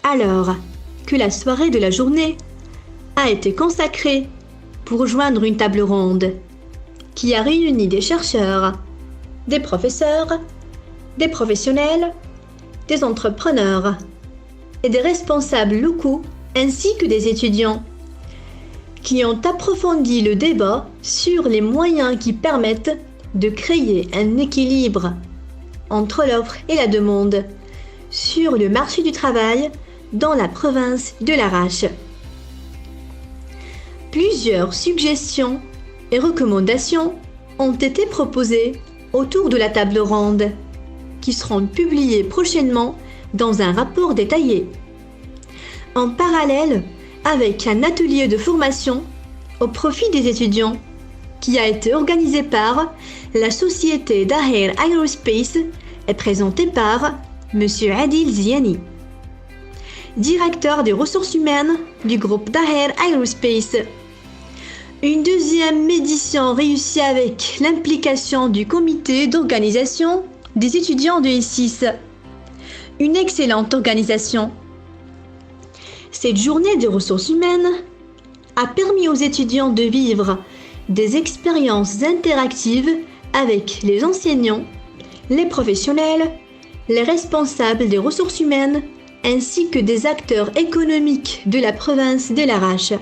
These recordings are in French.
Alors que la soirée de la journée a été consacrée pour joindre une table ronde qui a réuni des chercheurs, des professeurs, des professionnels, des entrepreneurs et des responsables locaux ainsi que des étudiants qui ont approfondi le débat sur les moyens qui permettent de créer un équilibre entre l'offre et la demande sur le marché du travail dans la province de l'Arrache. Plusieurs suggestions et recommandations ont été proposées autour de la table ronde, qui seront publiées prochainement dans un rapport détaillé. En parallèle avec un atelier de formation au profit des étudiants qui a été organisé par la société Daher Aerospace et présenté par M. Adil Ziani, directeur des ressources humaines du groupe Daher Aerospace. Une deuxième édition réussie avec l'implication du comité d'organisation des étudiants de E6. Une excellente organisation. Cette journée des ressources humaines a permis aux étudiants de vivre des expériences interactives avec les enseignants, les professionnels, les responsables des ressources humaines ainsi que des acteurs économiques de la province de l'Arrache.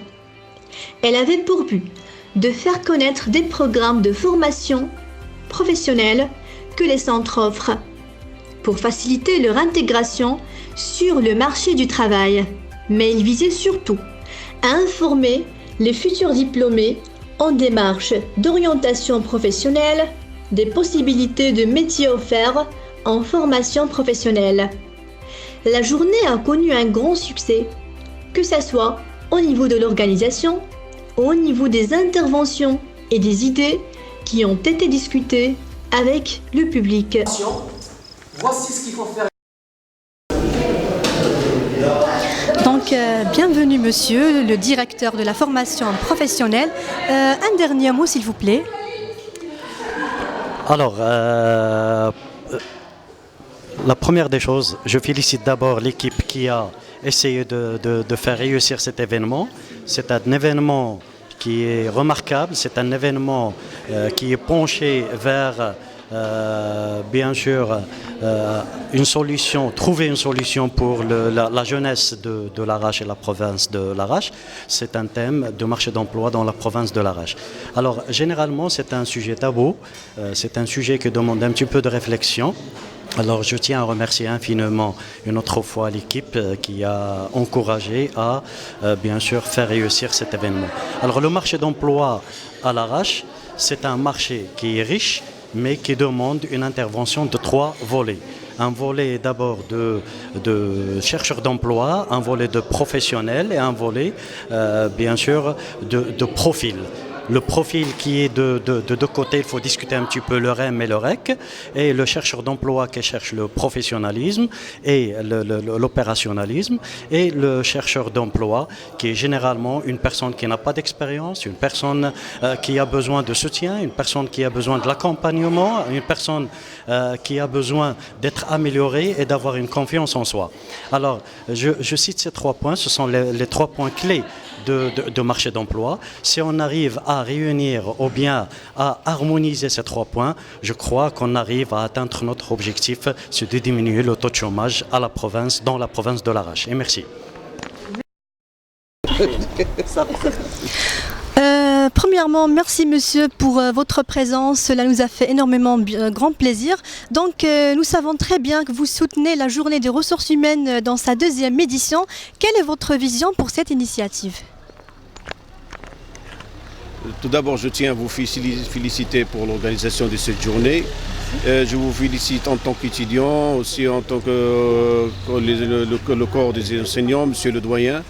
Elle avait pour but de faire connaître des programmes de formation professionnelle que les centres offrent pour faciliter leur intégration sur le marché du travail. Mais il visait surtout à informer les futurs diplômés en démarche d'orientation professionnelle des possibilités de métiers offerts en formation professionnelle. La journée a connu un grand succès, que ce soit au niveau de l'organisation, au niveau des interventions et des idées qui ont été discutées avec le public. Voici ce qu'il faut faire. Donc, bienvenue monsieur, le directeur de la formation professionnelle. Un dernier mot s'il vous plaît. Alors, la première des choses, je félicite d'abord l'équipe qui a essayé de faire réussir cet événement. C'est un événement qui est remarquable, c'est un événement qui est penché vers, bien sûr, trouver une solution pour la jeunesse de l'Arrache et la province de l'Arrache. C'est un thème de marché d'emploi dans la province de l'Arrache. Alors, généralement, c'est un sujet tabou, c'est un sujet qui demande un petit peu de réflexion. Alors je tiens à remercier infiniment une autre fois l'équipe qui a encouragé à bien sûr faire réussir cet événement. Alors le marché d'emploi à l'Arrache, c'est un marché qui est riche mais qui demande une intervention de 3 volets. Un volet d'abord de chercheurs d'emploi, un volet de professionnels et un volet bien sûr de profil. Le profil qui est de deux côtés, il faut discuter un petit peu le REM et le REC, et le chercheur d'emploi qui cherche le professionnalisme et l'opérationnalisme, et le chercheur d'emploi qui est généralement une personne qui n'a pas d'expérience, une personne qui a besoin de soutien, une personne qui a besoin de l'accompagnement, une personne qui a besoin d'être améliorée et d'avoir une confiance en soi. Alors, je cite ces 3 points, ce sont les 3 points clés de marché d'emploi. Si on arrive à réunir ou bien à harmoniser ces 3 points, je crois qu'on arrive à atteindre notre objectif, c'est de diminuer le taux de chômage à la province, dans la province de l'Arrache. Et merci. Premièrement, merci monsieur pour votre présence, cela nous a fait énormément grand plaisir. Donc nous savons très bien que vous soutenez la journée des ressources humaines dans sa 2e édition. Quelle est votre vision pour cette initiative ? Tout d'abord, je tiens à vous féliciter pour l'organisation de cette journée. Je vous félicite en tant qu'étudiant, aussi en tant que le corps des enseignants, monsieur le doyen,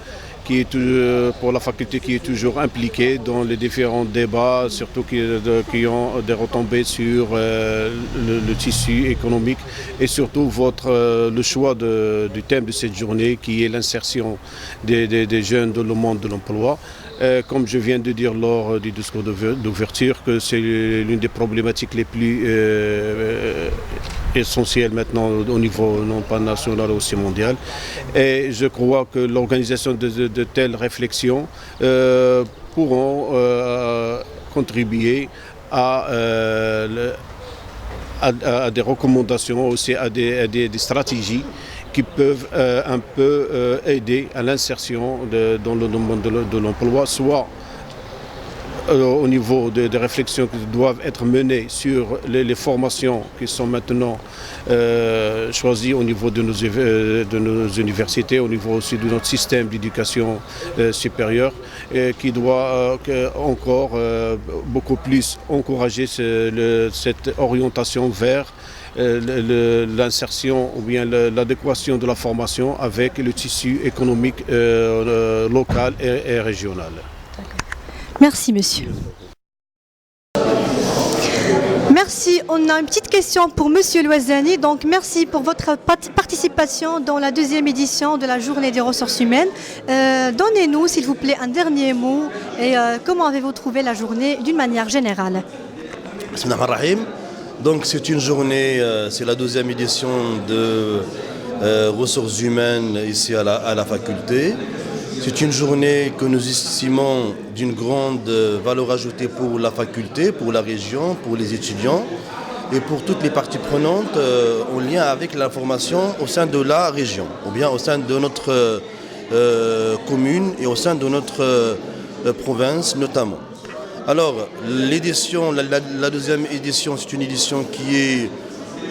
qui est pour la faculté qui est toujours impliquée dans les différents débats, surtout qui ont des retombées sur le tissu économique et surtout le choix du thème de cette journée qui est l'insertion des jeunes dans le monde de l'emploi. Comme je viens de dire lors du discours d'ouverture, que c'est l'une des problématiques les plus essentielles maintenant au niveau non pas national, mais aussi mondial. Et je crois que l'organisation de telles réflexions pourront contribuer à des recommandations, aussi à des stratégies qui peuvent un peu aider à l'insertion dans le monde de l'emploi, soit au niveau des réflexions qui doivent être menées sur les formations qui sont maintenant choisies au niveau de nos universités, au niveau aussi de notre système d'éducation supérieure, qui doit encore beaucoup plus encourager cette orientation vers l'insertion ou bien l'adéquation de la formation avec le tissu économique local et régional. Merci, monsieur. Merci. On a une petite question pour monsieur Loazani. Donc, merci pour votre participation dans la deuxième édition de la Journée des ressources humaines. Donnez-nous, s'il vous plaît, un dernier mot. Et comment avez-vous trouvé la journée d'une manière générale? Bismillahirrahmanirrahim. Donc, c'est une journée, c'est la deuxième édition de ressources humaines ici à la faculté. C'est une journée que nous estimons d'une grande valeur ajoutée pour la faculté, pour la région, pour les étudiants et pour toutes les parties prenantes en lien avec la formation au sein de la région, ou bien au sein de notre commune et au sein de notre province notamment. Alors, l'édition, la deuxième édition, c'est une édition qui est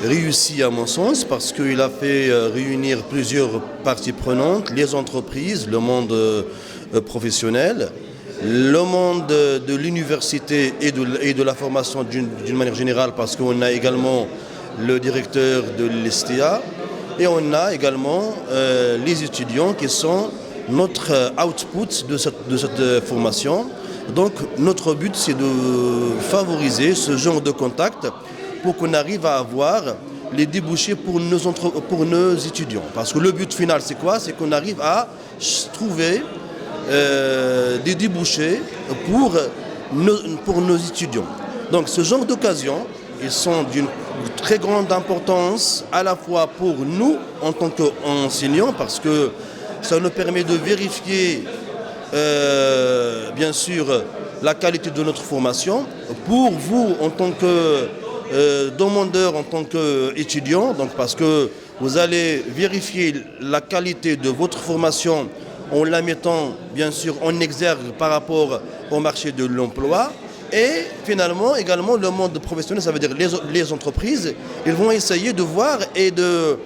réussi à mon sens parce qu'il a fait réunir plusieurs parties prenantes, les entreprises, le monde professionnel, le monde de l'université et de la formation d'une manière générale parce qu'on a également le directeur de l'ESTEA et on a également les étudiants qui sont notre output de cette formation. Donc notre but c'est de favoriser ce genre de contact pour qu'on arrive à avoir les débouchés pour nos étudiants. Parce que le but final, c'est quoi? C'est qu'on arrive à trouver des débouchés pour nos étudiants. Donc ce genre d'occasions, ils sont d'une très grande importance à la fois pour nous en tant qu'enseignants, parce que ça nous permet de vérifier bien sûr la qualité de notre formation. Pour vous en tant que demandeur, en tant qu'étudiant, donc parce que vous allez vérifier la qualité de votre formation en la mettant bien sûr en exergue par rapport au marché de l'emploi. Et finalement également le monde professionnel, ça veut dire les entreprises, ils vont essayer de voir et de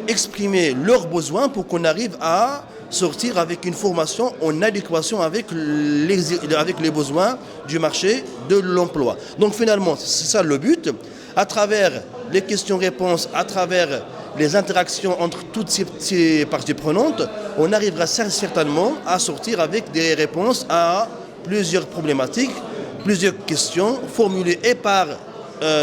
exprimer leurs besoins pour qu'on arrive à sortir avec une formation en adéquation avec les besoins du marché de l'emploi. Donc finalement, c'est ça le but. À travers les questions-réponses, à travers les interactions entre toutes ces parties prenantes, on arrivera certainement à sortir avec des réponses à plusieurs problématiques, plusieurs questions formulées et par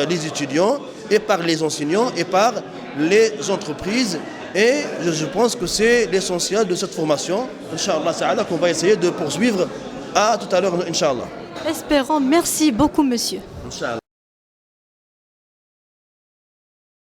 les étudiants, et par les enseignants, et par les entreprises. Et je pense que c'est l'essentiel de cette formation, Inch'Allah, qu'on va essayer de poursuivre à tout à l'heure, Inch'Allah. Espérons. Merci beaucoup, monsieur. Inch'Allah.